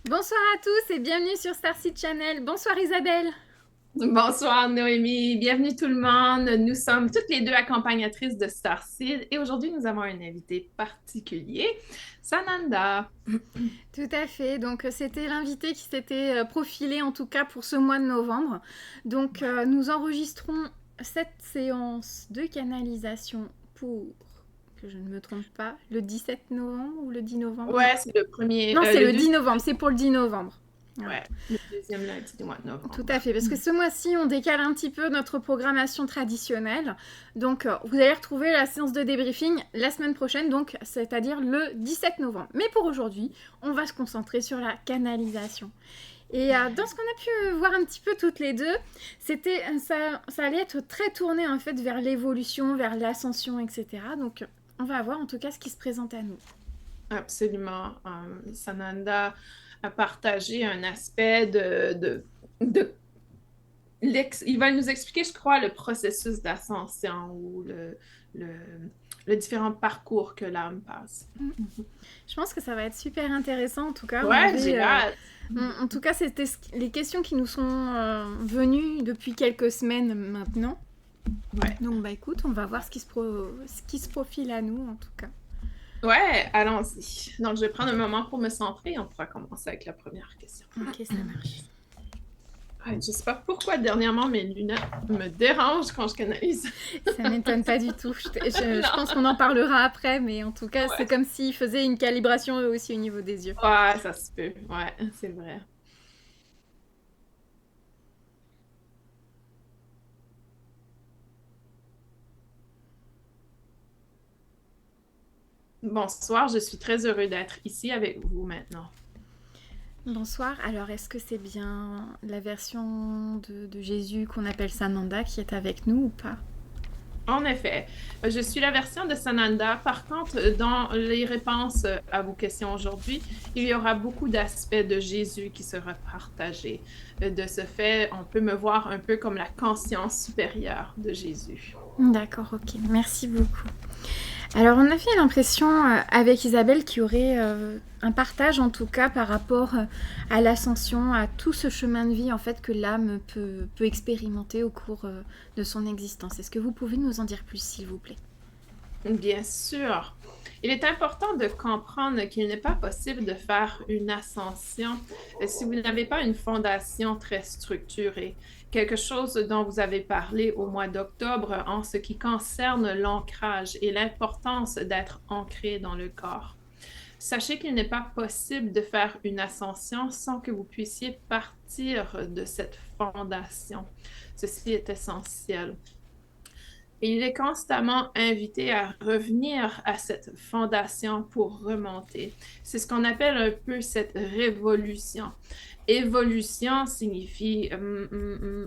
Bonsoir à tous et bienvenue sur Starseed Channel. Bonsoir Isabelle. Bonsoir Noémie, bienvenue tout le monde. Nous sommes toutes les deux accompagnatrices de Starseed et aujourd'hui nous avons un invité particulier, Sananda. Tout à fait, donc c'était l'invité qui s'était profilé en tout cas pour ce mois de novembre. Donc nous enregistrons cette séance de canalisation pour, que je ne me trompe pas, le 17 novembre ou le 10 novembre? Non, Ouais, c'est le premier, non c'est le le 10 deuxième, novembre, c'est pour le 10 novembre. Voilà. ouais, le deuxième lundi du mois de Tout à novembre. fait, parce que ce mois-ci, on décale un petit peu notre programmation traditionnelle. Donc, vous allez retrouver la séance de débriefing la semaine prochaine, donc c'est-à-dire le 17 novembre. Mais pour aujourd'hui, on va se concentrer sur la canalisation. Et dans ce qu'on a pu voir un petit peu toutes les deux, ça allait être très tourné en fait vers l'évolution, vers l'ascension, etc. Donc, on va voir en tout cas ce qui se présente à nous. Absolument. Sananda a partagé un aspect de il va nous expliquer, je crois, le processus d'ascension ou le, le différent parcours que l'âme passe. Je pense que ça va être super intéressant. En tout cas, Ouais, j'ai hâte. en tout cas, c'était les questions qui nous sont venues depuis quelques semaines maintenant. Ouais. Donc, bah écoute, on va voir ce qui se profile à nous, en tout cas. Ouais, allons-y. Donc, je vais prendre un moment pour me centrer et on pourra commencer avec la première question. Ok, ça marche. Ouais, je sais pas pourquoi dernièrement mes lunettes me dérangent quand je canalise. Ça m'étonne pas du tout. Je pense Non. qu'on en parlera après, mais en tout cas, c'est Ouais. comme s'ils faisaient une calibration eux aussi au niveau des yeux. Ouais, ça se peut. Ouais, c'est vrai. Bonsoir, je suis très heureux d'être ici avec vous maintenant. Bonsoir. Alors, est-ce que c'est bien la version de Jésus qu'on appelle Sananda qui est avec nous ou pas? En effet, je suis la version de Sananda. Par contre, dans les réponses à vos questions aujourd'hui, il y aura beaucoup d'aspects de Jésus qui sera partagés. De ce fait, on peut me voir un peu comme la conscience supérieure de Jésus. D'accord, ok. Merci beaucoup. Alors, on a fait l'impression avec Isabelle qu'il y aurait un partage, en tout cas, par rapport à l'ascension, à tout ce chemin de vie en fait que l'âme peut expérimenter au cours de son existence. Est-ce que vous pouvez nous en dire plus, s'il vous plaît? Bien sûr. Il est important de comprendre qu'il n'est pas possible de faire une ascension si vous n'avez pas une fondation très structurée, quelque chose dont vous avez parlé au mois d'octobre en ce qui concerne l'ancrage et l'importance d'être ancré dans le corps. Sachez qu'il n'est pas possible de faire une ascension sans que vous puissiez partir de cette fondation. Ceci est essentiel. Et il est constamment invité à revenir à cette fondation pour remonter. C'est ce qu'on appelle un peu cette révolution. Évolution signifie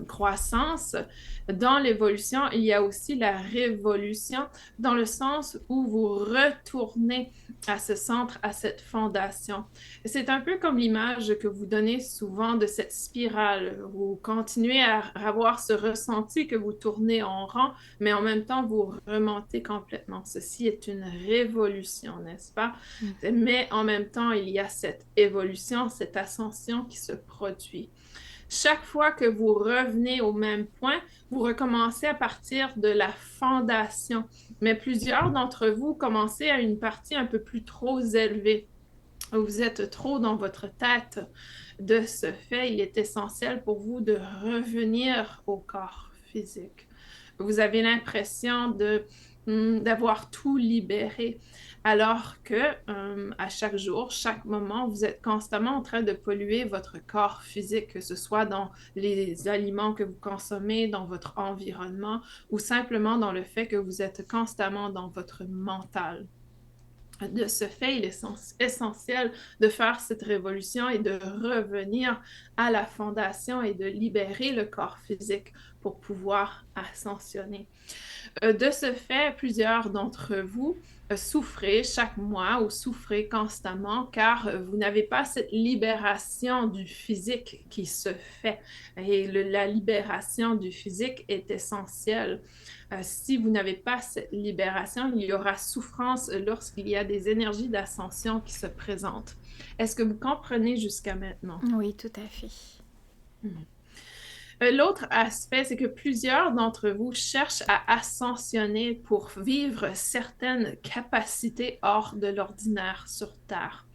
croissance. Dans l'évolution, il y a aussi la révolution, dans le sens où vous retournez à ce centre, à cette fondation. C'est un peu comme l'image que vous donnez souvent de cette spirale. Vous continuez à avoir ce ressenti que vous tournez en rond, mais en même temps, vous remontez complètement. Ceci est une révolution, n'est-ce pas? Mais en même temps, il y a cette évolution, cette ascension qui se produit. Chaque fois que vous revenez au même point, vous recommencez à partir de la fondation. Mais plusieurs d'entre vous commencez à une partie un peu plus trop élevée. Vous êtes trop dans votre tête. De ce fait, il est essentiel pour vous de revenir au corps physique. Vous avez l'impression d'avoir tout libéré, alors que à chaque jour, chaque moment, vous êtes constamment en train de polluer votre corps physique, que ce soit dans les aliments que vous consommez, dans votre environnement, ou simplement dans le fait que vous êtes constamment dans votre mental. De ce fait, il est essentiel de faire cette révolution et de revenir à la fondation et de libérer le corps physique pour pouvoir ascensionner. De ce fait, plusieurs d'entre vous souffrez chaque mois ou souffrez constamment car vous n'avez pas cette libération du physique qui se fait. Et la libération du physique est essentielle. Si vous n'avez pas cette libération, il y aura souffrance lorsqu'il y a des énergies d'ascension qui se présentent. Est-ce que vous comprenez jusqu'à maintenant? Oui, tout à fait. L'autre aspect, c'est que plusieurs d'entre vous cherchent à ascensionner pour vivre certaines capacités hors de l'ordinaire sur Terre.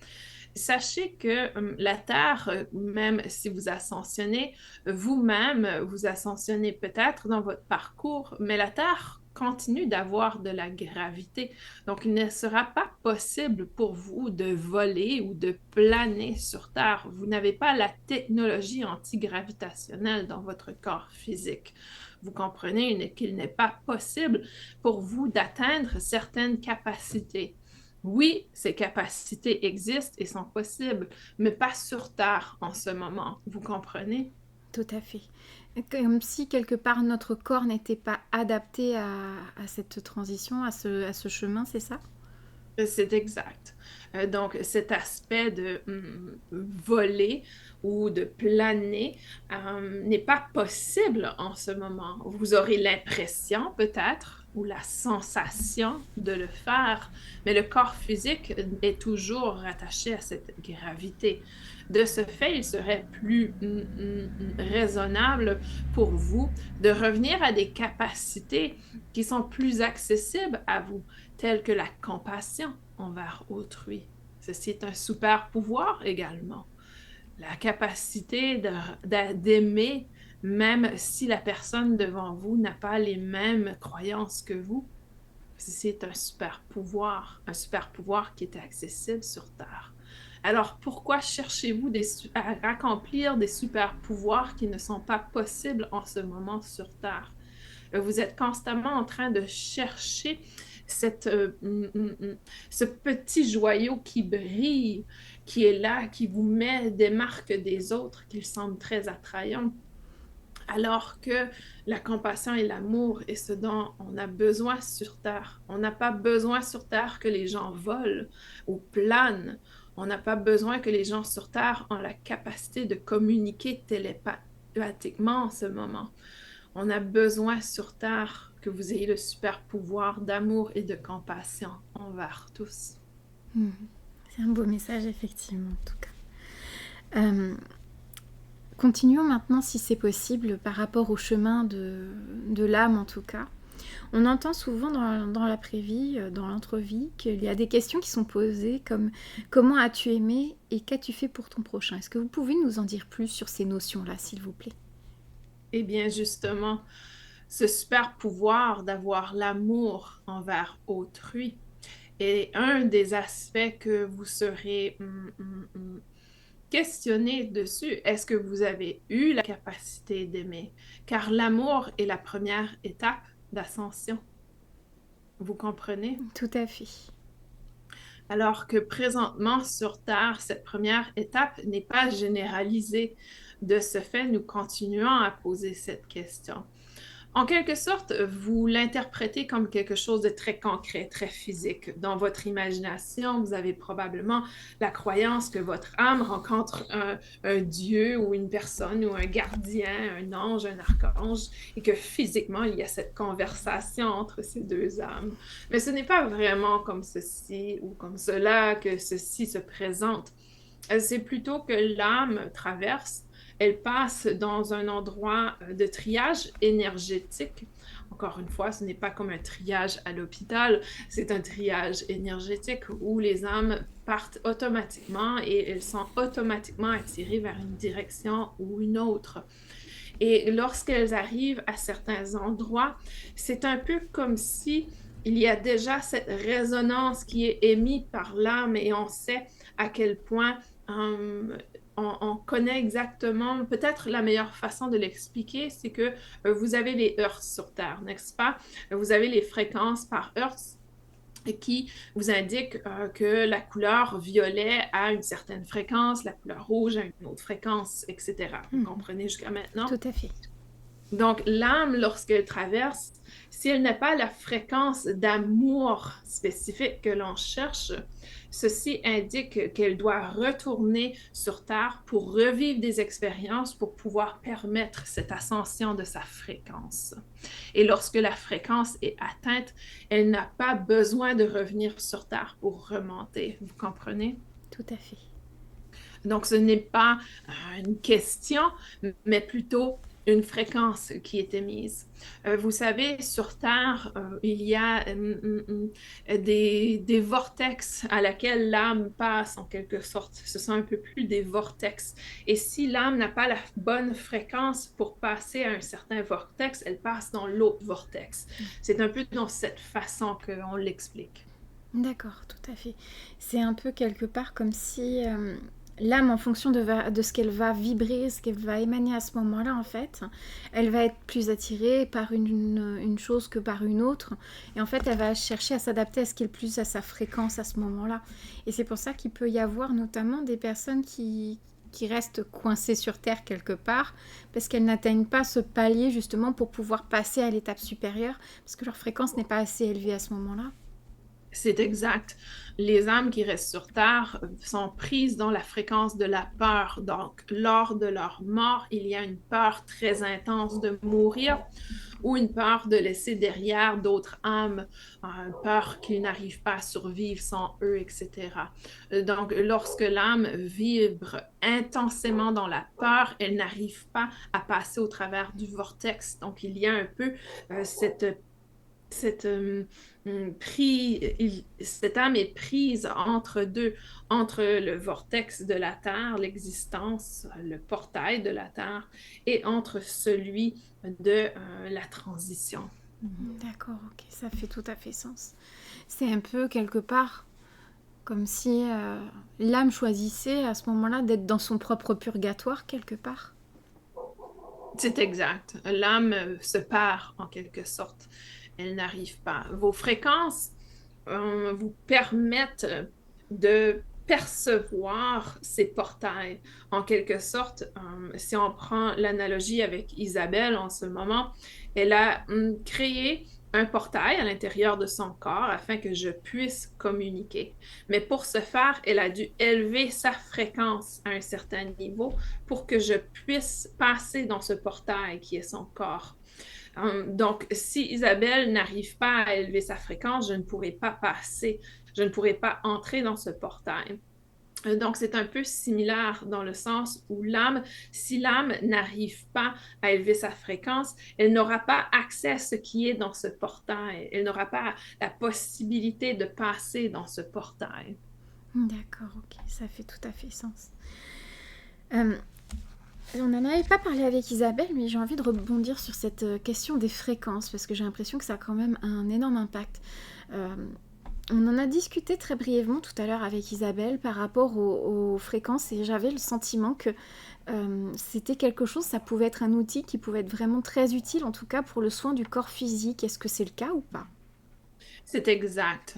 Sachez que la Terre, même si vous ascensionnez, vous-même, vous ascensionnez peut-être dans votre parcours, mais la Terre continue d'avoir de la gravité. Donc, il ne sera pas possible pour vous de voler ou de planer sur Terre. Vous n'avez pas la technologie antigravitationnelle dans votre corps physique. Vous comprenez qu'il n'est pas possible pour vous d'atteindre certaines capacités. Oui, ces capacités existent et sont possibles, mais pas sur Terre en ce moment. Vous comprenez? Tout à fait. Comme si quelque part notre corps n'était pas adapté à cette transition, à ce chemin, c'est ça? C'est exact. Donc, cet aspect de voler ou de planer n'est pas possible en ce moment. Vous aurez l'impression peut-être ou la sensation de le faire, mais le corps physique est toujours rattaché à cette gravité. De ce fait, il serait plus raisonnable pour vous de revenir à des capacités qui sont plus accessibles à vous, telles que la compassion envers autrui. Ceci est un super pouvoir également. La capacité d'aimer, même si la personne devant vous n'a pas les mêmes croyances que vous. C'est un super pouvoir qui est accessible sur Terre. Alors, pourquoi cherchez-vous à accomplir des super pouvoirs qui ne sont pas possibles en ce moment sur Terre? Vous êtes constamment en train de chercher ce petit joyau qui brille, qui est là, qui vous met des marques des autres, qui semble très attrayant. Alors que la compassion et l'amour est ce dont on a besoin sur Terre. On n'a pas besoin sur Terre que les gens volent ou planent. On n'a pas besoin que les gens sur Terre aient la capacité de communiquer télépathiquement en ce moment. On a besoin sur Terre que vous ayez le super pouvoir d'amour et de compassion envers tous. C'est un beau message, effectivement, en tout cas. Continuons maintenant, si c'est possible, par rapport au chemin de l'âme, en tout cas. On entend souvent dans l'après-vie, dans l'entre-vie, qu'il y a des questions qui sont posées comme « Comment as-tu aimé et qu'as-tu fait pour ton prochain ?» Est-ce que vous pouvez nous en dire plus sur ces notions-là, s'il vous plaît? Eh bien, justement, ce super pouvoir d'avoir l'amour envers autrui est un des aspects que vous serez questionner dessus. Est-ce que vous avez eu la capacité d'aimer? Car l'amour est la première étape d'ascension. Vous comprenez? Tout à fait. Alors que présentement sur Terre, cette première étape n'est pas généralisée. De ce fait, nous continuons à poser cette question. En quelque sorte, vous l'interprétez comme quelque chose de très concret, très physique. Dans votre imagination, vous avez probablement la croyance que votre âme rencontre un dieu ou une personne ou un gardien, un ange, un archange, et que physiquement, il y a cette conversation entre ces deux âmes. Mais ce n'est pas vraiment comme ceci ou comme cela que ceci se présente. C'est plutôt que l'âme traverse, elle passe dans un endroit de triage énergétique. Encore une fois, ce n'est pas comme un triage à l'hôpital, c'est un triage énergétique où les âmes partent automatiquement et elles sont automatiquement attirées vers une direction ou une autre. Et lorsqu'elles arrivent à certains endroits, c'est un peu comme si il y a déjà cette résonance qui est émise par l'âme et on sait à quel point on connaît exactement, peut-être la meilleure façon de l'expliquer, c'est que vous avez les hertz sur Terre, n'est-ce pas? Vous avez les fréquences par hertz qui vous indiquent que la couleur violet a une certaine fréquence, la couleur rouge a une autre fréquence, etc. Vous comprenez jusqu'à maintenant? Tout à fait. Donc, l'âme, lorsqu'elle traverse, si elle n'a pas la fréquence d'amour spécifique que l'on cherche, ceci indique qu'elle doit retourner sur Terre pour revivre des expériences pour pouvoir permettre cette ascension de sa fréquence. Et lorsque la fréquence est atteinte, elle n'a pas besoin de revenir sur Terre pour remonter. Vous comprenez? Tout à fait. Donc, ce n'est pas une question, mais plutôt une fréquence qui est émise. Vous savez, sur Terre, il y a des vortex à laquelle l'âme passe en quelque sorte. Ce sont un peu plus des vortex. Et si l'âme n'a pas la bonne fréquence pour passer à un certain vortex, elle passe dans l'autre vortex. C'est un peu dans cette façon qu'on l'explique. D'accord, tout à fait. C'est un peu quelque part comme si l'âme, en fonction de ce qu'elle va vibrer, ce qu'elle va émaner à ce moment-là, en fait, elle va être plus attirée par une chose que par une autre. Et en fait, elle va chercher à s'adapter à ce qui est le plus à sa fréquence à ce moment-là. Et c'est pour ça qu'il peut y avoir notamment des personnes qui restent coincées sur Terre quelque part, parce qu'elles n'atteignent pas ce palier justement pour pouvoir passer à l'étape supérieure, parce que leur fréquence n'est pas assez élevée à ce moment-là. C'est exact. Les âmes qui restent sur Terre sont prises dans la fréquence de la peur. Donc, lors de leur mort, il y a une peur très intense de mourir ou une peur de laisser derrière d'autres âmes, une peur qu'ils n'arrivent pas à survivre sans eux, etc. Donc, lorsque l'âme vibre intensément dans la peur, elle n'arrive pas à passer au travers du vortex. Donc, il y a un peu cette, cette âme est prise entre deux, entre le vortex de la Terre, l'existence, le portail de la Terre, et entre celui de la transition. D'accord, ok, ça fait tout à fait sens. C'est un peu quelque part comme si l'âme choisissait à ce moment-là d'être dans son propre purgatoire quelque part. C'est exact. L'âme se perd en quelque sorte. Elle n'arrive pas. Vos fréquences vous permettent de percevoir ces portails. En quelque sorte, si on prend l'analogie avec Isabelle en ce moment, elle a créé un portail à l'intérieur de son corps afin que je puisse communiquer. Mais pour ce faire, elle a dû élever sa fréquence à un certain niveau pour que je puisse passer dans ce portail qui est son corps. Donc, si Isabelle n'arrive pas à élever sa fréquence, je ne pourrai pas passer, je ne pourrai pas entrer dans ce portail. Donc, c'est un peu similaire dans le sens où l'âme, si l'âme n'arrive pas à élever sa fréquence, elle n'aura pas accès à ce qui est dans ce portail. Elle n'aura pas la possibilité de passer dans ce portail. D'accord, ok, ça fait tout à fait sens. On n'en avait pas parlé avec Isabelle, mais j'ai envie de rebondir sur cette question des fréquences, parce que j'ai l'impression que ça a quand même un énorme impact. On en a discuté très brièvement tout à l'heure avec Isabelle par rapport aux fréquences, et j'avais le sentiment que c'était quelque chose, ça pouvait être un outil qui pouvait être vraiment très utile, en tout cas pour le soin du corps physique. Est-ce que c'est le cas ou pas? C'est exact.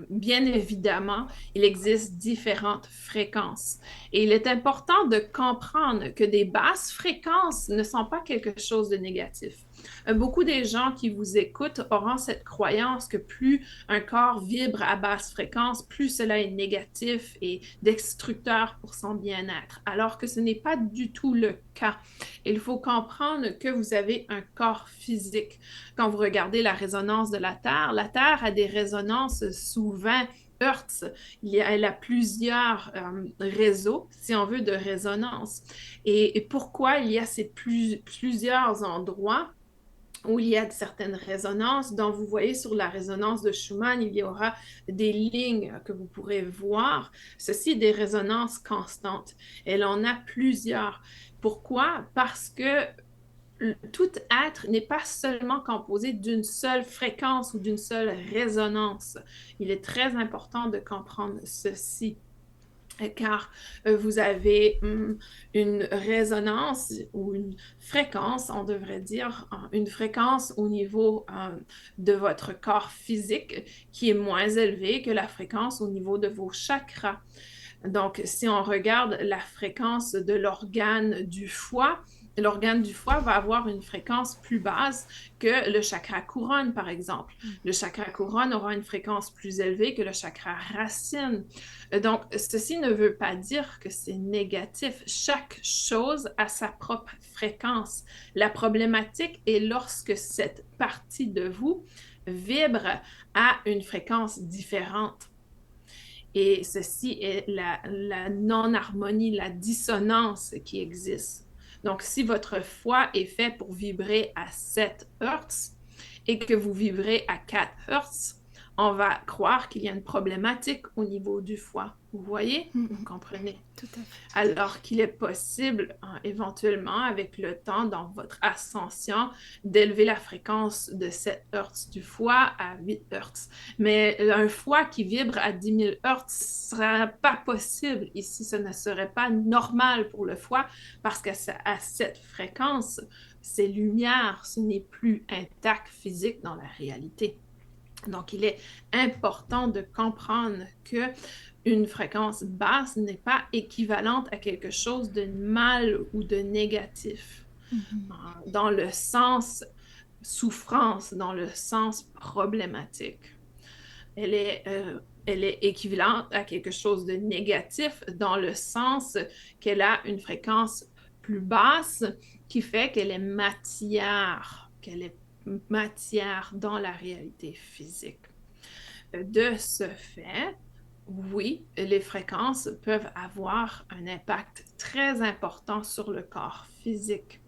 Bien évidemment, il existe différentes fréquences. Et il est important de comprendre que des basses fréquences ne sont pas quelque chose de négatif. Beaucoup des gens qui vous écoutent auront cette croyance que plus un corps vibre à basse fréquence, plus cela est négatif et destructeur pour son bien-être, alors que ce n'est pas du tout le cas. Il faut comprendre que vous avez un corps physique. Quand vous regardez la résonance de la Terre a des résonances sous 20 Hertz. Elle a plusieurs réseaux, si on veut, de résonance. Et pourquoi il y a plusieurs endroits où il y a certaines résonances, dont vous voyez sur la résonance de Schumann, il y aura des lignes que vous pourrez voir. Ceci est des résonances constantes. Elle en a plusieurs. Pourquoi? Parce que tout être n'est pas seulement composé d'une seule fréquence ou d'une seule résonance. Il est très important de comprendre ceci car vous avez une résonance ou une fréquence, on devrait dire, une fréquence au niveau de votre corps physique qui est moins élevée que la fréquence au niveau de vos chakras. Donc, si on regarde la fréquence de l'organe du foie, l'organe du foie va avoir une fréquence plus basse que le chakra couronne, par exemple. Le chakra couronne aura une fréquence plus élevée que le chakra racine. Donc, ceci ne veut pas dire que c'est négatif. Chaque chose a sa propre fréquence. La problématique est lorsque cette partie de vous vibre à une fréquence différente. Et ceci est la non-harmonie, la dissonance qui existe. Donc, si votre foie est fait pour vibrer à 7 Hertz et que vous vibrez à 4 Hertz, on va croire qu'il y a une problématique au niveau du foie. Vous voyez? Vous comprenez? Tout à fait. Alors qu'il est possible, éventuellement, avec le temps, dans votre ascension, d'élever la fréquence de 7 Hertz du foie à 8 Hertz. Mais un foie qui vibre à 10 000 Hertz ne sera pas possible ici. Ce ne serait pas normal pour le foie parce qu'à cette fréquence, ces lumières, ce n'est plus intact physique dans la réalité. Donc, il est important de comprendre que une fréquence basse n'est pas équivalente à quelque chose de mal ou de négatif. Dans le sens souffrance, dans le sens problématique. Elle est équivalente à quelque chose de négatif dans le sens qu'elle a une fréquence plus basse qui fait qu'elle est matière dans la réalité physique. De ce fait, oui, les fréquences peuvent avoir un impact très important sur le corps physique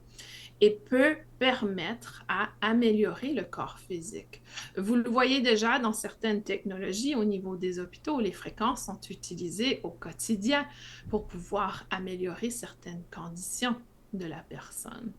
et peut permettre à améliorer le corps physique. Vous le voyez déjà dans certaines technologies au niveau des hôpitaux, les fréquences sont utilisées au quotidien pour pouvoir améliorer certaines conditions de la personne.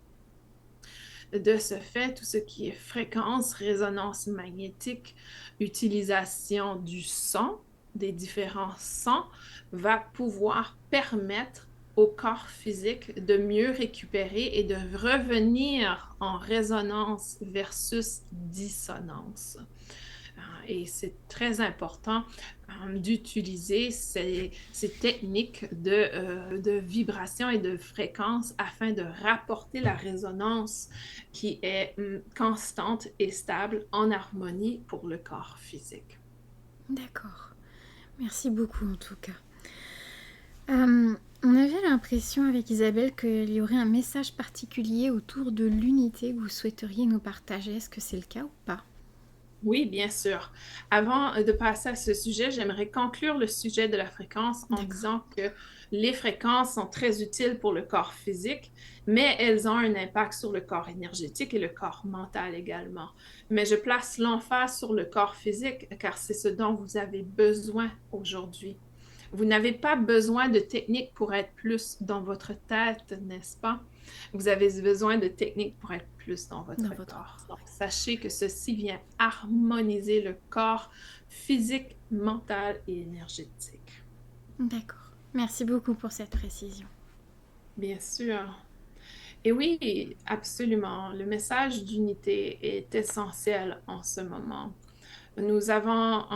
De ce fait, tout ce qui est fréquence, résonance magnétique, utilisation du son, des différents sons, va pouvoir permettre au corps physique de mieux récupérer et de revenir en résonance versus dissonance. Et c'est très important d'utiliser ces techniques de vibration et de fréquence afin de rapporter la résonance qui est constante et stable en harmonie pour le corps physique. D'accord. Merci beaucoup en tout cas. On avait l'impression avec Isabelle qu'il y aurait un message particulier autour de l'unité que vous souhaiteriez nous partager. Est-ce que c'est le cas ou pas? Oui, bien sûr. Avant de passer à ce sujet, j'aimerais conclure le sujet de la fréquence en disant que les fréquences sont très utiles pour le corps physique, mais elles ont un impact sur le corps énergétique et le corps mental également. Mais je place l'emphase sur le corps physique car c'est ce dont vous avez besoin aujourd'hui. Vous n'avez pas besoin de techniques pour être plus dans votre tête, n'est-ce pas? Vous avez besoin de techniques pour être plus dans votre corps. Donc, sachez que ceci vient harmoniser le corps physique, mental et énergétique. D'accord. Merci beaucoup pour cette précision. Bien sûr. Et oui, absolument. Le message d'unité est essentiel en ce moment. Nous avons,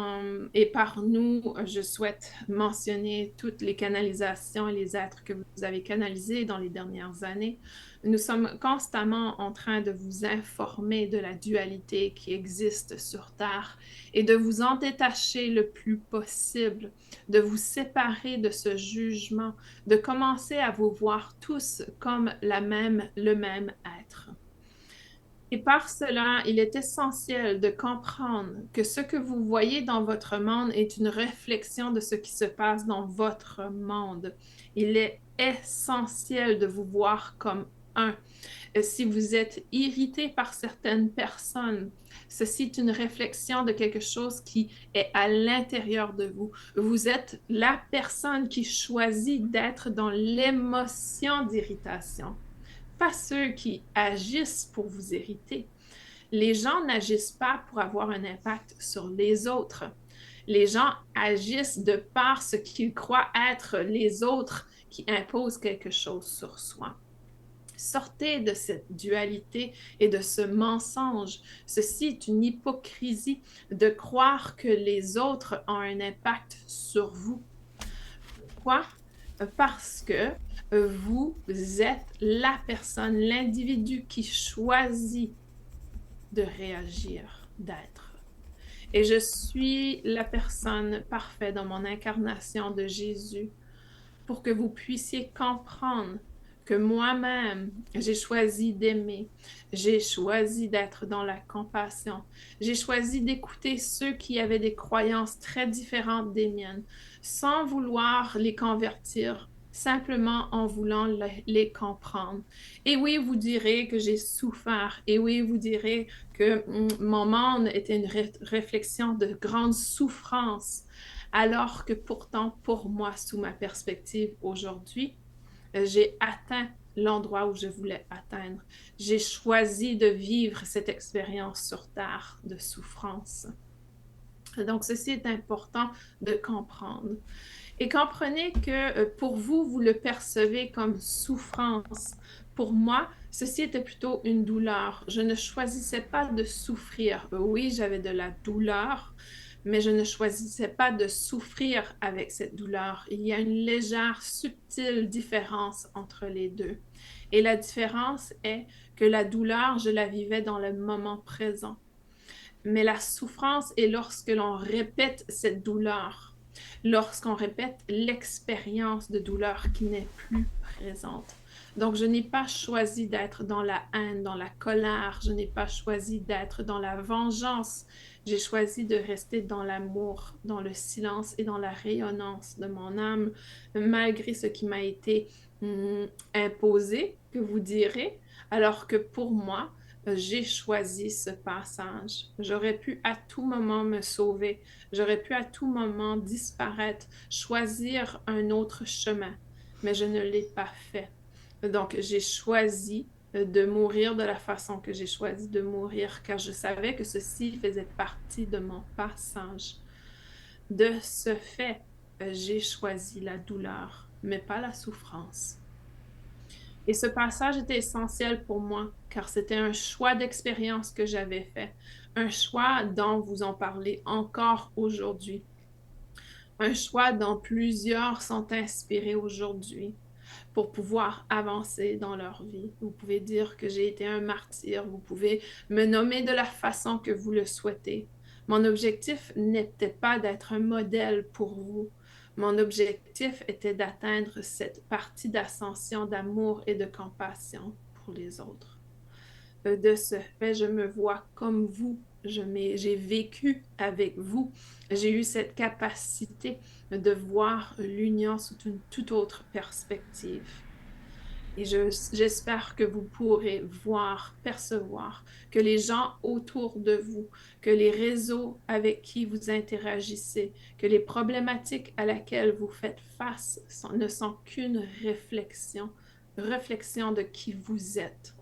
et par nous, je souhaite mentionner toutes les canalisations et les êtres que vous avez canalisés dans les dernières années. Nous sommes constamment en train de vous informer de la dualité qui existe sur Terre et de vous en détacher le plus possible, de vous séparer de ce jugement, de commencer à vous voir tous comme le même être. Et par cela, il est essentiel de comprendre que ce que vous voyez dans votre monde est une réflexion de ce qui se passe dans votre monde. Il est essentiel de vous voir comme un. Si vous êtes irrité par certaines personnes, ceci est une réflexion de quelque chose qui est à l'intérieur de vous. Vous êtes la personne qui choisit d'être dans l'émotion d'irritation. Pas ceux qui agissent pour vous irriter. Les gens n'agissent pas pour avoir un impact sur les autres. Les gens agissent de par ce qu'ils croient être les autres qui imposent quelque chose sur soi. Sortez de cette dualité et de ce mensonge. Ceci est une hypocrisie de croire que les autres ont un impact sur vous. Pourquoi? Parce que vous êtes la personne, l'individu qui choisit de réagir, d'être. Et je suis la personne parfaite dans mon incarnation de Jésus pour que vous puissiez comprendre que moi-même, j'ai choisi d'aimer, j'ai choisi d'être dans la compassion, j'ai choisi d'écouter ceux qui avaient des croyances très différentes des miennes, sans vouloir les convertir, simplement en voulant les comprendre. Et oui, vous direz que j'ai souffert, et oui, vous direz que mon monde était une réflexion de grande souffrance, alors que pourtant, pour moi, sous ma perspective aujourd'hui, j'ai atteint l'endroit où je voulais atteindre. J'ai choisi de vivre cette expérience sur Terre de souffrance. Donc, ceci est important de comprendre. Et comprenez que pour vous, vous le percevez comme souffrance. Pour moi, ceci était plutôt une douleur. Je ne choisissais pas de souffrir. Oui, j'avais de la douleur, mais je ne choisissais pas de souffrir avec cette douleur. Il y a une légère, subtile différence entre les deux. Et la différence est que la douleur, je la vivais dans le moment présent. Mais la souffrance est lorsque l'on répète cette douleur, lorsqu'on répète l'expérience de douleur qui n'est plus présente. Donc, je n'ai pas choisi d'être dans la haine, dans la colère, je n'ai pas choisi d'être dans la vengeance. J'ai choisi de rester dans l'amour, dans le silence et dans la rayonnance de mon âme, malgré ce qui m'a été imposé, que vous direz, alors que pour moi, j'ai choisi ce passage. J'aurais pu à tout moment me sauver. J'aurais pu à tout moment disparaître, choisir un autre chemin, mais je ne l'ai pas fait. Donc, j'ai choisi de mourir de la façon que j'ai choisi de mourir, car je savais que ceci faisait partie de mon passage. De ce fait, j'ai choisi la douleur, mais pas la souffrance. Et ce passage était essentiel pour moi, car c'était un choix d'expérience que j'avais fait, un choix dont vous en parlez encore aujourd'hui, un choix dont plusieurs sont inspirés aujourd'hui pour pouvoir avancer dans leur vie. Vous pouvez dire que j'ai été un martyr, vous pouvez me nommer de la façon que vous le souhaitez. Mon objectif n'était pas d'être un modèle pour vous. Mon objectif était d'atteindre cette partie d'ascension d'amour et de compassion pour les autres. De ce fait, je me vois comme vous. J'ai vécu avec vous. J'ai eu cette capacité de voir l'union sous une toute autre perspective. Et j'espère que vous pourrez voir, percevoir que les gens autour de vous, que les réseaux avec qui vous interagissez, que les problématiques à laquelle vous faites face ne sont qu'une réflexion de qui vous êtes.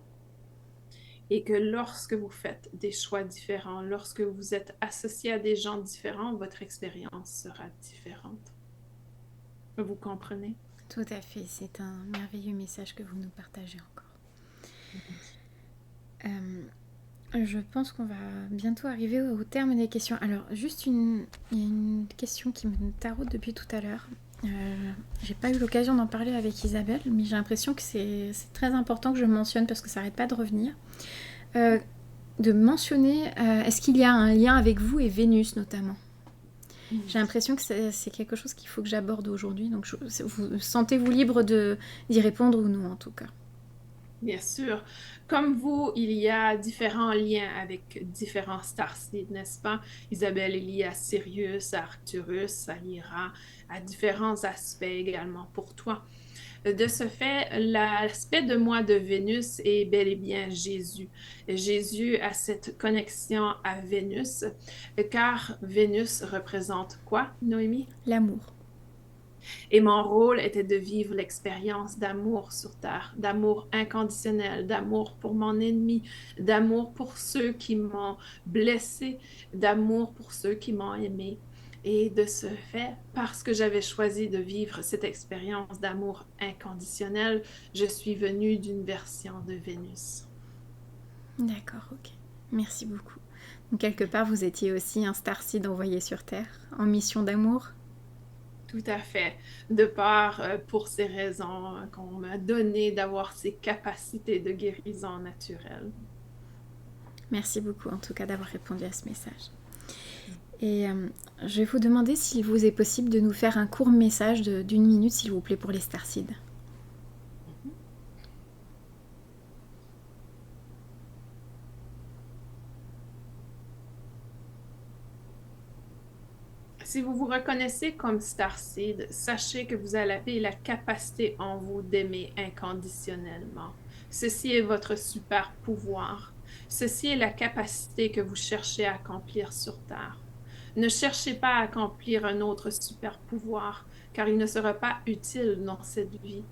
Et que lorsque vous faites des choix différents, lorsque vous êtes associé à des gens différents, votre expérience sera différente. Vous comprenez? Tout à fait, c'est un merveilleux message que vous nous partagez encore. Je pense qu'on va bientôt arriver au terme des questions. Alors, juste il y a une question qui me taraude depuis tout à l'heure. J'ai pas eu l'occasion d'en parler avec Isabelle, mais j'ai l'impression que c'est très important que je mentionne parce que ça n'arrête pas de revenir. De mentionner, est-ce qu'il y a un lien avec vous et Vénus notamment ? J'ai l'impression que c'est quelque chose qu'il faut que j'aborde aujourd'hui, donc vous sentez-vous libre d'y répondre ou non en tout cas. Bien sûr. Comme vous, il y a différents liens avec différents starseeds, n'est-ce pas? Isabelle est liée à Sirius, à Arcturus, à Lyra, à différents aspects également pour toi. De ce fait, l'aspect de moi de Vénus est bel et bien Jésus. Jésus a cette connexion à Vénus, car Vénus représente quoi, Noémie? L'amour. Et mon rôle était de vivre l'expérience d'amour sur Terre, d'amour inconditionnel, d'amour pour mon ennemi, d'amour pour ceux qui m'ont blessé, d'amour pour ceux qui m'ont aimé. Et de ce fait, parce que j'avais choisi de vivre cette expérience d'amour inconditionnel, je suis venue d'une version de Vénus. D'accord, ok. Merci beaucoup. Donc quelque part, vous étiez aussi un starseed envoyé sur Terre, en mission d'amour? Tout à fait. De part, pour ces raisons qu'on m'a donné d'avoir ces capacités de guérison naturelle. Merci beaucoup en tout cas d'avoir répondu à ce message. Et je vais vous demander s'il vous est possible de nous faire un court message d'une minute, s'il vous plaît, pour les starseeds. Si vous vous reconnaissez comme starseed, sachez que vous avez la capacité en vous d'aimer inconditionnellement. Ceci est votre super pouvoir. Ceci est la capacité que vous cherchez à accomplir sur Terre. Ne cherchez pas à accomplir un autre super pouvoir, car il ne sera pas utile dans cette vie.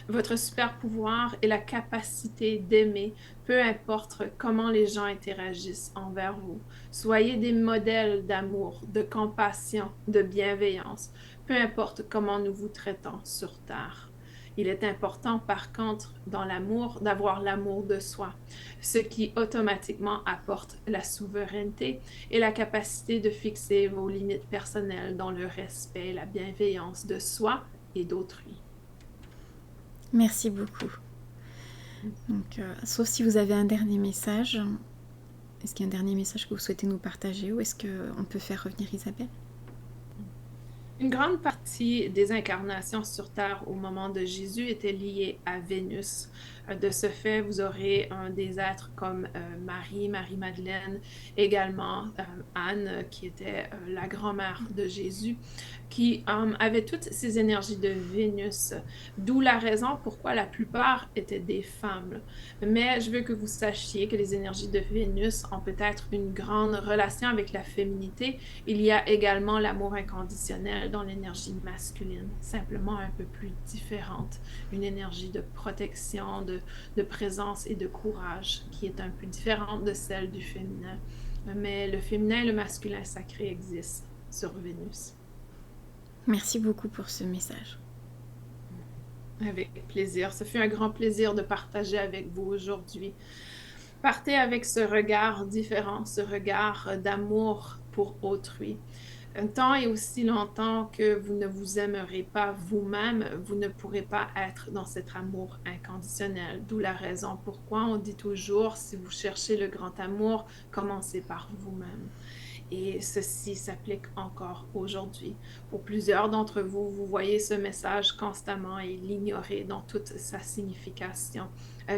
Votre super pouvoir est la capacité d'aimer, peu importe comment les gens interagissent envers vous. Soyez des modèles d'amour, de compassion, de bienveillance, peu importe comment nous vous traitons sur Terre. Il est important, par contre, dans l'amour, d'avoir l'amour de soi, ce qui automatiquement apporte la souveraineté et la capacité de fixer vos limites personnelles dans le respect et la bienveillance de soi et d'autrui. Merci beaucoup. Donc, sauf si vous avez un dernier message. Est-ce qu'il y a un dernier message que vous souhaitez nous partager ou est-ce qu'on peut faire revenir Isabelle? Une grande partie des incarnations sur Terre au moment de Jésus était liée à Vénus. De ce fait, vous aurez des êtres comme Marie, Marie-Madeleine, également Anne, qui était la grand-mère de Jésus, qui avait toutes ces énergies de Vénus, d'où la raison pourquoi la plupart étaient des femmes. Mais je veux que vous sachiez que les énergies de Vénus ont peut-être une grande relation avec la féminité. Il y a également l'amour inconditionnel dans l'énergie masculine, simplement un peu plus différente, une énergie de protection, de présence et de courage qui est un peu différente de celle du féminin. Mais le féminin et le masculin sacré existent sur Vénus. Merci beaucoup pour ce message. Avec plaisir. Ce fut un grand plaisir de partager avec vous aujourd'hui. Partez avec ce regard différent, ce regard d'amour pour autrui. Tant et aussi longtemps que vous ne vous aimerez pas vous-même, vous ne pourrez pas être dans cet amour inconditionnel. D'où la raison pourquoi on dit toujours, si vous cherchez le grand amour, commencez par vous-même. Et ceci s'applique encore aujourd'hui. Pour plusieurs d'entre vous, vous voyez ce message constamment et l'ignorez dans toute sa signification,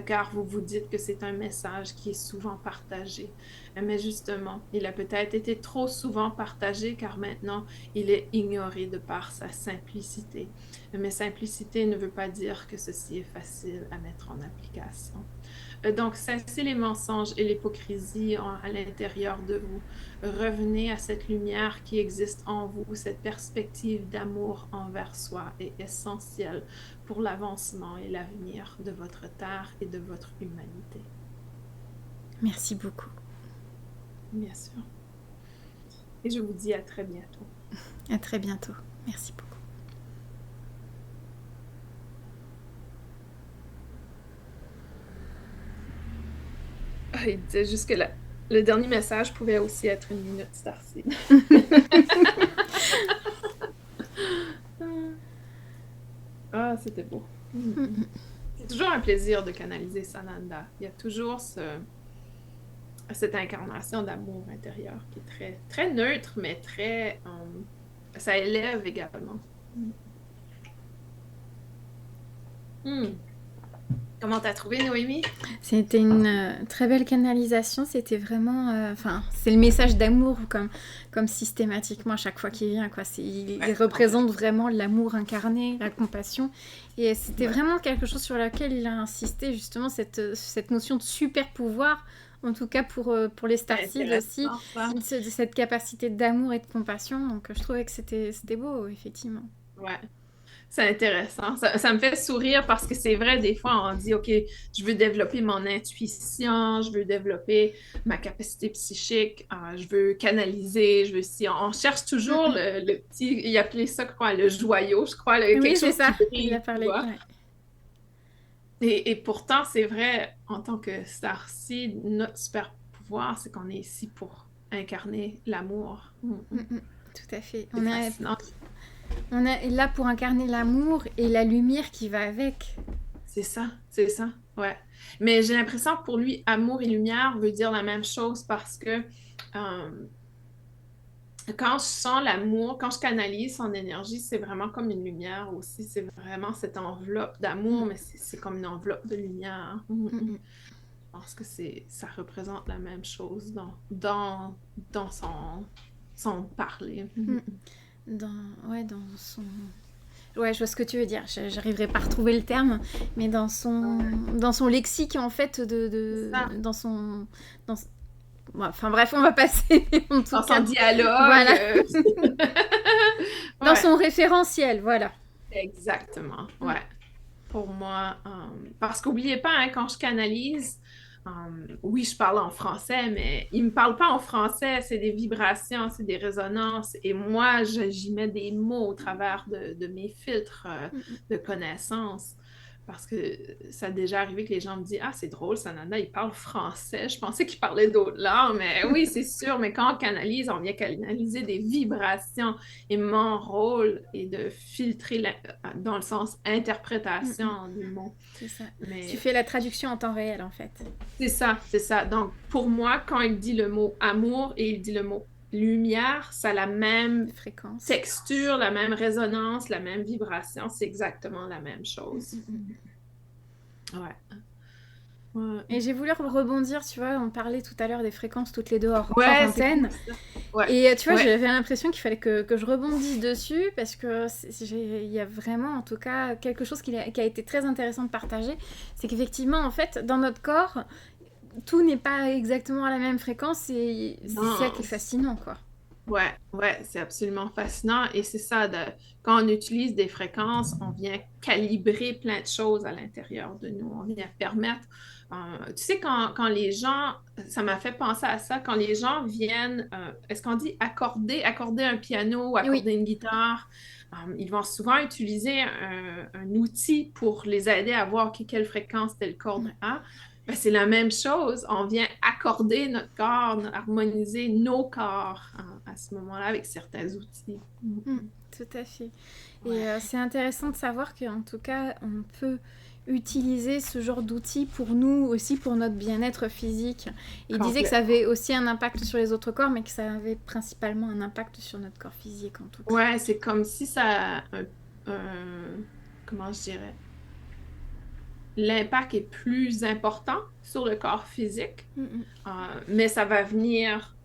car vous vous dites que c'est un message qui est souvent partagé. Mais justement, il a peut-être été trop souvent partagé, car maintenant, il est ignoré de par sa simplicité. Mais simplicité ne veut pas dire que ceci est facile à mettre en application. Donc, cessez les mensonges et l'hypocrisie à l'intérieur de vous. Revenez à cette lumière qui existe en vous. Cette perspective d'amour envers soi est essentielle pour l'avancement et l'avenir de votre terre et de votre humanité. Merci beaucoup. Bien sûr. Et je vous dis à très bientôt. À très bientôt. Merci beaucoup. Il disait juste que le dernier message pouvait aussi être une minute Starseed. Ah, c'était beau. C'est toujours un plaisir de canaliser Sananda. Il y a toujours cette incarnation d'amour intérieur qui est très, très neutre, mais très... ça élève également. Comment t'as trouvé, Noémie? C'était une très belle canalisation. C'était vraiment... c'est le message d'amour comme systématiquement à chaque fois qu'il vient. Quoi. Il représente vraiment l'amour incarné, la compassion. Et c'était vraiment quelque chose sur lequel il a insisté, justement, cette notion de super pouvoir, en tout cas pour les Starseeds aussi, cette capacité d'amour et de compassion. Donc je trouvais que c'était beau, effectivement. Ouais. C'est intéressant. Ça me fait sourire parce que c'est vrai, des fois, on dit, OK, je veux développer mon intuition, je veux développer ma capacité psychique, je veux canaliser, je veux si on cherche toujours le petit, il appelait ça quoi, le joyau, je crois, quelque chose ça. qui brille. Il a parlé. Ouais. Et pourtant, c'est vrai, en tant que Starseed, notre super pouvoir, c'est qu'on est ici pour incarner l'amour. Tout à fait. C'est fascinant. On est là pour incarner l'amour et la lumière qui va avec. C'est ça, ouais. Mais j'ai l'impression que pour lui, amour et lumière veut dire la même chose parce que euh, quand je sens l'amour, quand je canalise son énergie, c'est vraiment comme une lumière aussi. C'est vraiment cette enveloppe d'amour, Mm, mais c'est comme une enveloppe de lumière. mm, mm, Je pense que ça représente la même chose dans son parler. mm. Dans son... Ouais, je vois ce que tu veux dire. J'arriverai pas à retrouver le terme, mais dans son lexique, en fait, Ça. dans son... Dans... Ouais, enfin bref, on va passer, en tout Dans cas. son dialogue. Voilà. Dans Ouais, son référentiel, voilà. exactement. Mm. Ouais. Pour moi, parce qu'oubliez pas, hein, quand je canalise, oui, je parle en français, mais il me parle pas en français, c'est des vibrations, c'est des résonances, et moi, j'y mets des mots au travers de mes filtres Mm, de connaissances. Parce que ça a déjà arrivé que les gens me disent: Ah, c'est drôle, Sananda, il parle français. Je pensais qu'il parlait d'autres langues, mais oui, c'est sûr. Mais quand on canalise, on vient canaliser des vibrations. Et mon rôle est de filtrer dans le sens mm, mm. interprétation du mot. C'est ça. Tu Mais fais la traduction en temps réel, en fait. c'est ça, c'est ça. Donc, pour moi, quand il dit le mot amour et il dit le mot lumière, ça a la même Fréquence. texture, la même résonance, la même vibration. C'est exactement la même Mm, chose. mm, mm. Ouais. Ouais. Et j'ai voulu rebondir, tu vois, on parlait tout à l'heure des fréquences toutes les deux hors Ouais, c'est antenne. cool ça. Ouais, Et tu vois, ouais, j'avais l'impression qu'il fallait que je rebondisse dessus parce que il y a vraiment, en tout cas, quelque chose qui a été très intéressant de partager. C'est qu'effectivement, en fait, dans notre corps, tout n'est pas exactement à la même fréquence et c'est ça non, qui est fascinant, quoi. ouais, ouais, c'est absolument fascinant. Et c'est ça, quand on utilise des fréquences, on vient calibrer plein de choses à l'intérieur de nous. On vient permettre. Tu sais, quand les gens, ça m'a fait penser à ça, quand les gens viennent, est-ce qu'on dit accorder un piano ou Et oui, accorder une guitare, ils vont souvent utiliser un outil pour les aider à voir quelle fréquence telle corde ouais. a. Ben, c'est la même chose. On vient accorder notre corps, harmoniser nos corps à ce moment-là avec certains outils. Mm, tout à fait. Et Ouais. c'est intéressant de savoir qu'en tout cas, on peut utiliser ce genre d'outils pour nous aussi, pour notre bien-être physique. Il disait que ça Complètement. avait aussi un impact sur les autres corps, mais que ça avait principalement un impact sur notre corps physique en tout cas. Ouais, c'est comme si ça, comment je dirais, l'impact est plus important sur le corps physique, Mm, mm. mais ça va venir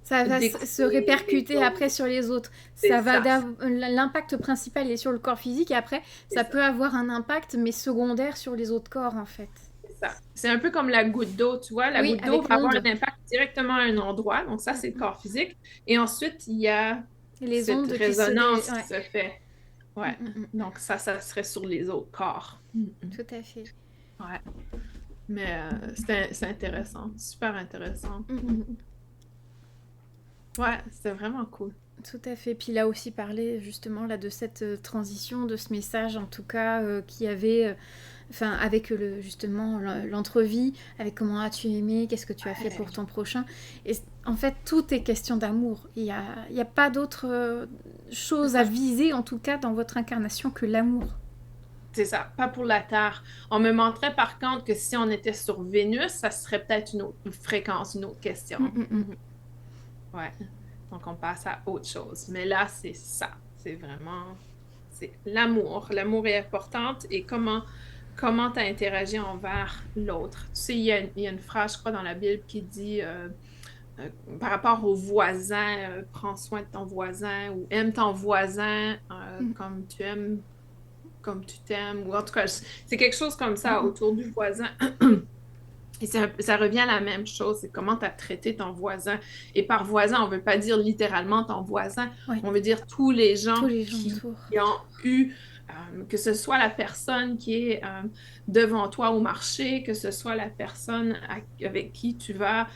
Ça va se découler les répercuter après autres. sur les autres. C'est ça. L'impact principal est sur le corps physique et après, C'est ça ça. peut avoir un impact, mais secondaire sur les autres corps en fait. C'est ça. C'est un peu comme la goutte d'eau, tu vois. La Oui, goutte d'eau avec va avoir l'onde. un impact directement à un endroit, donc ça, Mm, c'est le mm. corps physique. Et ensuite, il y a Les cette ondes qui se... Dé... résonance qui Ouais. se fait. Mm, Ouais. mm, mm. Donc ça serait sur les autres corps. Tout à fait. Ouais. Mais c'est intéressant, super intéressant. Mm, mm. Ouais, c'était vraiment cool. Tout à fait. Puis il a aussi parlé justement là de cette transition, de ce message en tout cas qui avait, enfin avec justement l'entrevie, avec comment as-tu aimé, qu'est-ce que tu as fait pour ton prochain. Et en fait tout est question d'amour. Il y a pas d'autre chose à viser en tout cas dans votre incarnation que l'amour. C'est ça, pas pour la Terre. On me montrait par contre que si on était sur Vénus, ça serait peut-être une autre fréquence, une autre question. Mm, mm, mm. Ouais. Donc on passe à autre chose. Mais là, c'est ça. C'est vraiment, c'est l'amour. L'amour est important et comment tu as interagi envers l'autre. Tu sais, il y a une phrase, je crois, dans la Bible qui dit euh, par rapport au voisin, prends soin de ton voisin ou aime ton voisin Mm, comme tu t'aimes. Ou en tout cas, c'est quelque chose comme mm, ça mm. autour du voisin. Et ça revient à la même chose, c'est comment tu as traité ton voisin. Et par voisin, on ne veut pas dire littéralement ton voisin, Oui, on veut dire tous les tous gens les gens qui autour. ont eu que ce soit la personne qui est devant toi au marché, que ce soit la personne avec qui tu vas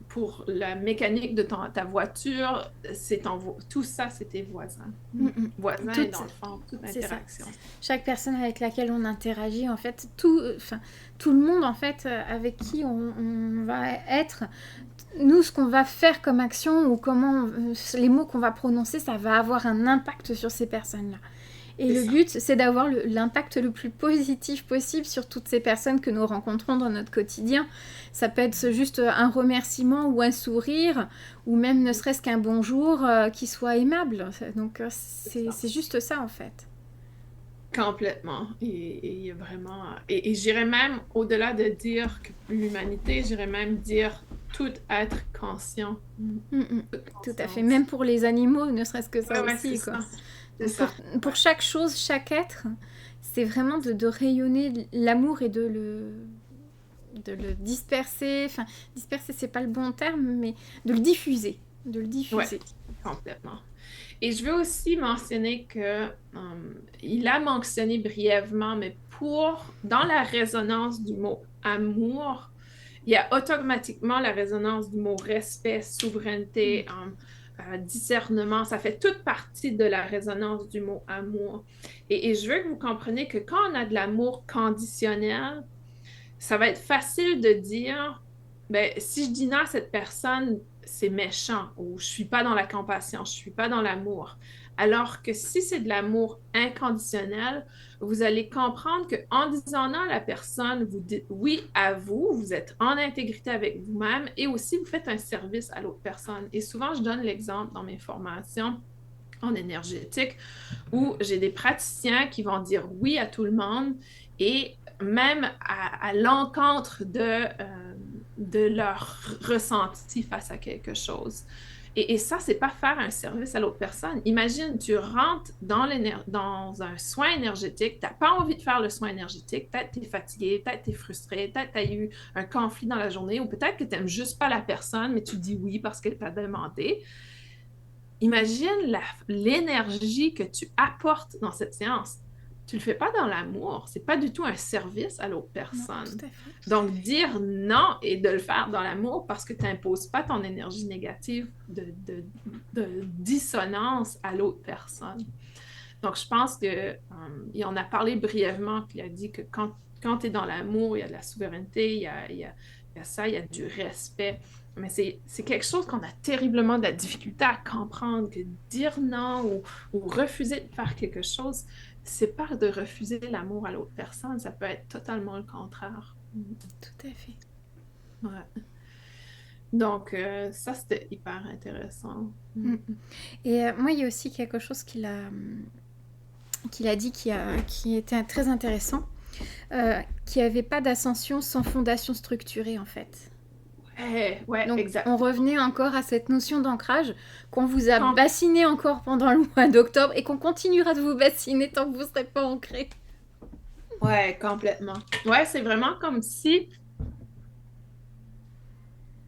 pour la mécanique de ta voiture, tout ça, c'est tes voisins. Voisins et dans le fond, toute interaction. Chaque personne avec laquelle on interagit, en fait, tout le monde, en fait, avec qui on va être, nous, ce qu'on va faire comme action ou les mots qu'on va prononcer, ça va avoir un impact sur ces personnes-là. Et le but, c'est d'avoir l'impact le plus positif possible sur toutes ces personnes que nous rencontrons dans notre quotidien. Ça peut être juste un remerciement ou un sourire, ou même ne serait-ce qu'un bonjour qui soit aimable. Donc, c'est juste ça, en fait. Complètement. Et il y a vraiment... Et j'irais même, au-delà de dire que l'humanité, j'irais même dire tout être conscient. Tout à fait. Même pour les animaux, ne serait-ce que ça aussi, quoi. Pour chaque chose, chaque être, c'est vraiment de rayonner l'amour et de le disperser. Enfin, disperser, c'est pas le bon terme, mais de le diffuser. Ouais, complètement. Et je veux aussi mentionner que il a mentionné brièvement, mais dans la résonance du mot amour, il y a automatiquement la résonance du mot respect, souveraineté, discernement. Ça fait toute partie de la résonance du mot amour. Et je veux que vous compreniez que quand on a de l'amour conditionnel, ça va être facile de dire, ben, si je dis non à cette personne, c'est méchant, ou je suis pas dans la compassion, je suis pas dans l'amour. Alors que si c'est de l'amour inconditionnel, vous allez comprendre qu'en disant non à la personne, vous dites oui à vous, vous êtes en intégrité avec vous-même et aussi vous faites un service à l'autre personne. Et souvent, je donne l'exemple dans mes formations en énergétique où j'ai des praticiens qui vont dire oui à tout le monde et même à l'encontre de leur ressenti face à quelque chose. Et ça, c'est pas faire un service à l'autre personne. Imagine, tu rentres dans un soin énergétique, tu n'as pas envie de faire le soin énergétique, peut-être tu es fatigué, peut-être tu es frustré, peut-être tu as eu un conflit dans la journée, ou peut-être que tu n'aimes juste pas la personne, mais tu dis oui parce qu'elle t'a demandé. Imagine l'énergie que tu apportes dans cette séance. Tu le fais pas dans l'amour. C'est pas du tout un service à l'autre personne. Non, tout à fait. Donc, dire non et de le faire dans l'amour parce que tu n'imposes pas ton énergie négative de dissonance à l'autre personne. Donc, je pense qu'il en a parlé brièvement, puis il a dit que quand tu es dans l'amour, il y a de la souveraineté, il y a ça, il y a du respect. Mais c'est quelque chose qu'on a terriblement de la difficulté à comprendre, que dire non ou refuser de faire quelque chose, c'est pas de refuser l'amour à l'autre personne, ça peut être totalement le contraire. Tout à fait. Ouais. Donc, ça, c'était hyper intéressant. Et moi, il y a aussi quelque chose qu'il a dit qui était très intéressant, qu'il n'y avait pas d'ascension sans fondation structurée, en fait. Ouais, donc, exact. On revenait encore à cette notion d'ancrage qu'on vous a bassiné encore pendant le mois d'octobre et qu'on continuera de vous bassiner tant que vous ne serez pas ancré. Ouais, complètement. Ouais, c'est vraiment comme si...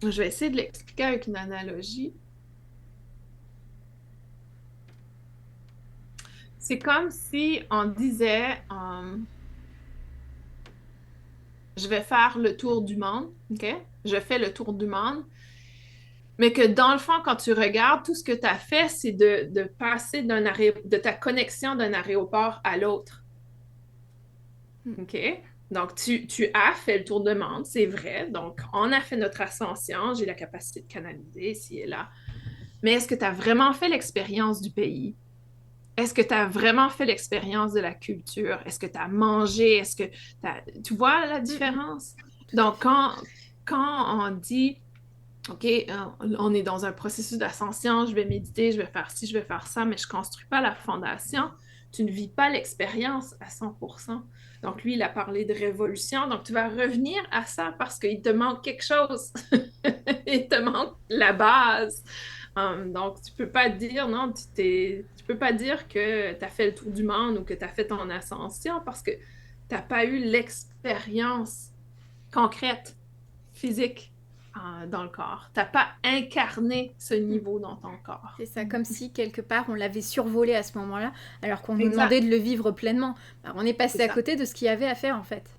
Je vais essayer de l'expliquer avec une analogie. C'est comme si on disait... je vais faire le tour du monde, OK? Je fais le tour du monde. Mais que dans le fond, quand tu regardes, tout ce que tu as fait, c'est de passer de ta connexion d'un aéroport à l'autre. OK? Donc, tu as fait le tour du monde, c'est vrai. Donc, on a fait notre ascension. J'ai la capacité de canaliser ici et là. Mais est-ce que tu as vraiment fait l'expérience du pays? Est-ce que tu as vraiment fait l'expérience de la culture? Est-ce que tu as mangé? Est-ce que tu vois la différence? Donc, quand on dit, OK, on est dans un processus d'ascension, je vais méditer, je vais faire ci, je vais faire ça, mais je ne construis pas la fondation, tu ne vis pas l'expérience à 100%. Donc, lui, il a parlé de révolution. Donc, tu vas revenir à ça parce qu'il te manque quelque chose. Il te manque la base. Donc, tu peux pas dire, non, tu peux pas dire que tu as fait le tour du monde ou que tu as fait ton ascension parce que tu n'as pas eu l'expérience concrète, physique. dans le corps. Tu n'as pas incarné ce niveau dans ton corps. C'est ça, comme si quelque part on l'avait survolé à ce moment-là, alors qu'on nous Exact. demandait de le vivre pleinement. Alors, on est passé C'est à ça. côté de ce qu'il y avait à faire en fait.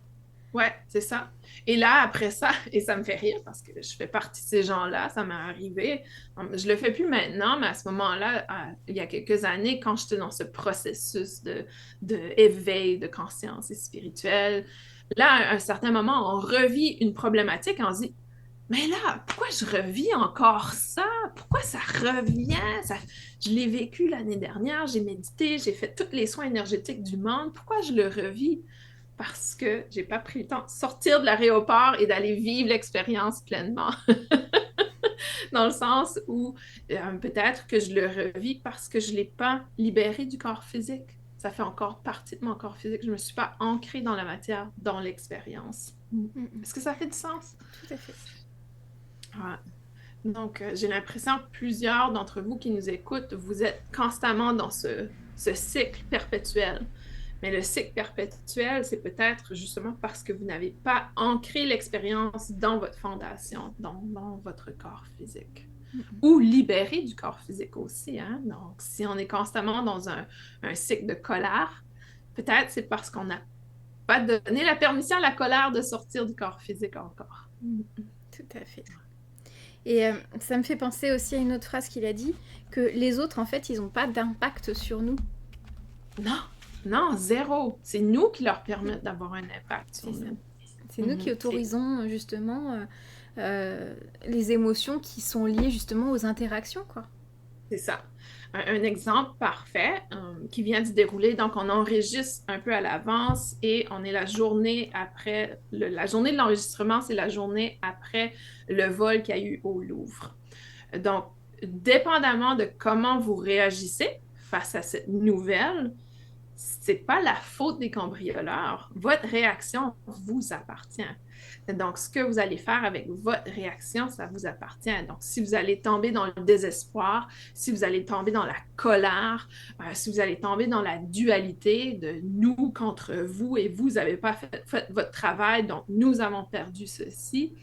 Ouais, c'est ça. Et là, après ça, et ça me fait rire parce que je fais partie de ces gens-là, ça m'est arrivé. Je le fais plus maintenant, mais à ce moment-là, il y a quelques années, quand j'étais dans ce processus de éveil de conscience et spirituelle, là, à un certain moment, on revit une problématique et on se dit, mais là, pourquoi je revis encore ça? Pourquoi ça revient? Je l'ai vécu l'année dernière, j'ai médité, j'ai fait tous les soins énergétiques du monde. Pourquoi je le revis? Parce que j'ai pas pris le temps de sortir de l'aéroport et d'aller vivre l'expérience pleinement. Dans le sens où peut-être que je le revis parce que je l'ai pas libéré du corps physique. Ça fait encore partie de mon corps physique. Je me suis pas ancrée dans la matière, dans l'expérience. Est-ce que ça fait du sens? Tout à fait. Ouais. Donc, j'ai l'impression que plusieurs d'entre vous qui nous écoutent, vous êtes constamment dans ce cycle perpétuel. Mais le cycle perpétuel, c'est peut-être justement parce que vous n'avez pas ancré l'expérience dans votre fondation, dans votre corps physique. Ou libéré du corps physique aussi. Hein? Donc, si on est constamment dans un cycle de colère, peut-être c'est parce qu'on n'a pas donné la permission à la colère de sortir du corps physique encore. Tout à fait. Et ça me fait penser aussi à une autre phrase qu'il a dit, que les autres, en fait, ils n'ont pas d'impact sur nous. Non, zéro. C'est nous qui leur permettent d'avoir un impact sur nous. C'est nous qui autorisons justement les émotions qui sont liées justement aux interactions, quoi. C'est ça. Un exemple parfait qui vient de se dérouler. Donc, on enregistre un peu à l'avance et on est la journée après. La journée de l'enregistrement, c'est la journée après le vol qu'il y a eu au Louvre. Donc, dépendamment de comment vous réagissez face à cette nouvelle, c'est pas la faute des cambrioleurs. Votre réaction vous appartient. Donc, ce que vous allez faire avec votre réaction, ça vous appartient. Donc, si vous allez tomber dans le désespoir, si vous allez tomber dans la colère, si vous allez tomber dans la dualité de nous contre vous et vous n'avez pas fait votre travail, donc nous avons perdu ceci,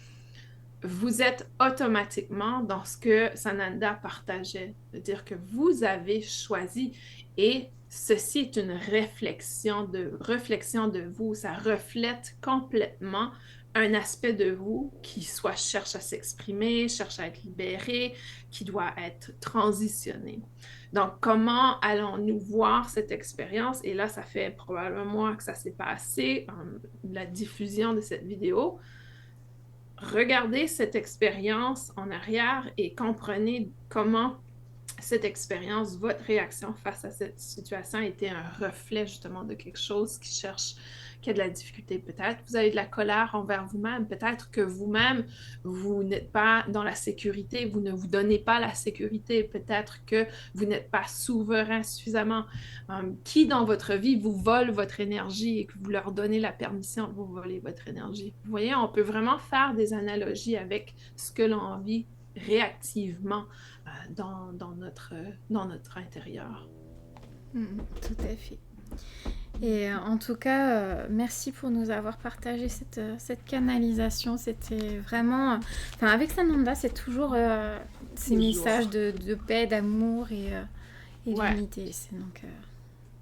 vous êtes automatiquement dans ce que Sananda partageait, de dire que vous avez choisi et ceci est une réflexion de vous, ça reflète complètement un aspect de vous qui soit cherche à s'exprimer, cherche à être libéré, qui doit être transitionné. Donc, comment allons-nous voir cette expérience? Et là, ça fait probablement un mois que ça s'est passé, la diffusion de cette vidéo. Regardez cette expérience en arrière et comprenez comment cette expérience, votre réaction face à cette situation était un reflet justement de quelque chose qui a de la difficulté. Peut-être vous avez de la colère envers vous-même, peut-être que vous-même, vous n'êtes pas dans la sécurité, vous ne vous donnez pas la sécurité, peut-être que vous n'êtes pas souverain suffisamment. Qui dans votre vie vous vole votre énergie et que vous leur donnez la permission de vous voler votre énergie? Vous voyez, on peut vraiment faire des analogies avec ce que l'on vit réactivement dans notre intérieur. Tout à fait. Et en tout cas, merci pour nous avoir partagé cette canalisation. C'était vraiment... Enfin, avec Sananda, c'est toujours ces messages de paix, d'amour et d'unité. Donc,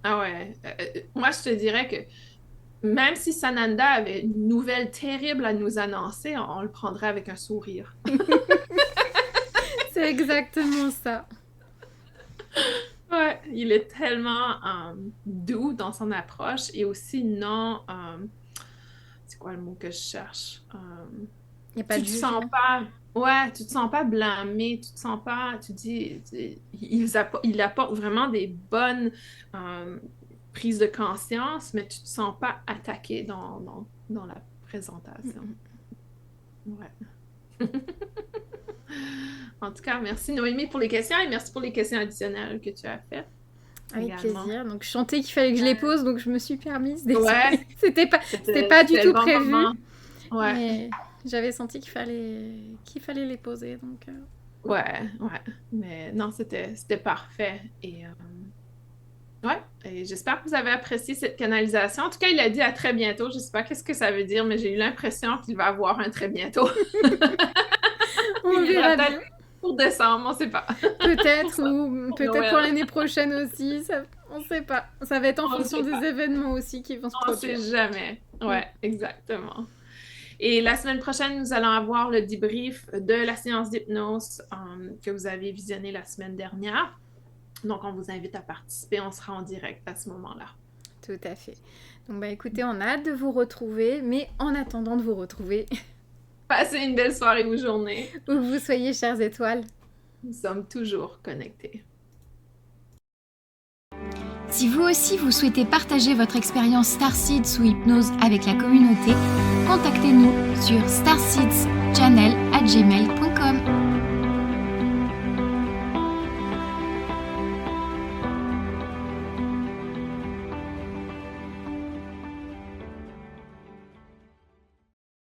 Ah ouais. Moi, je te dirais que même si Sananda avait une nouvelle terrible à nous annoncer, on le prendrait avec un sourire. C'est exactement ça. Ouais, il est tellement doux dans son approche et aussi non... c'est quoi le mot que je cherche? Il n'y a pas de jugement. Ouais, tu te sens pas blâmé, tu te sens pas... Tu dis... Il apporte vraiment des bonnes prises de conscience, mais tu te sens pas attaqué dans la présentation. Ouais. En tout cas, merci Noémie pour les questions et merci pour les questions additionnelles que tu as faites. Avec plaisir. Donc, je sentais qu'il fallait que je les pose, donc je me suis permise. Ouais. C'était pas du tout prévu. Ouais. Mais j'avais senti qu'il fallait les poser. Donc, Ouais. Mais non, c'était parfait. Et ouais. Et j'espère que vous avez apprécié cette canalisation. En tout cas, il a dit à très bientôt. Je sais pas qu'est-ce que ça veut dire, mais j'ai eu l'impression qu'il va avoir un très bientôt. On Il y aura verra bien. peut-être pour décembre, on ne sait pas. Peut-être, ou peut-être Noël. pour l'année prochaine aussi, on ne sait pas. Ça va être en On fonction sait des pas. événements aussi qui vont se On ne sait produire. jamais. Ouais, exactement. Et la semaine prochaine, nous allons avoir le débrief de la séance d'hypnose que vous avez visionnée la semaine dernière. Donc, on vous invite à participer. On sera en direct à ce moment-là. Tout à fait. Donc, bah écoutez, on a hâte de vous retrouver, mais en attendant de vous retrouver, Passez une belle soirée ou journée. où que vous soyez, chères étoiles. Nous sommes toujours connectés. Si vous aussi vous souhaitez partager votre expérience Starseed sous hypnose avec la communauté, contactez-nous sur starseedschannel@gmail.com.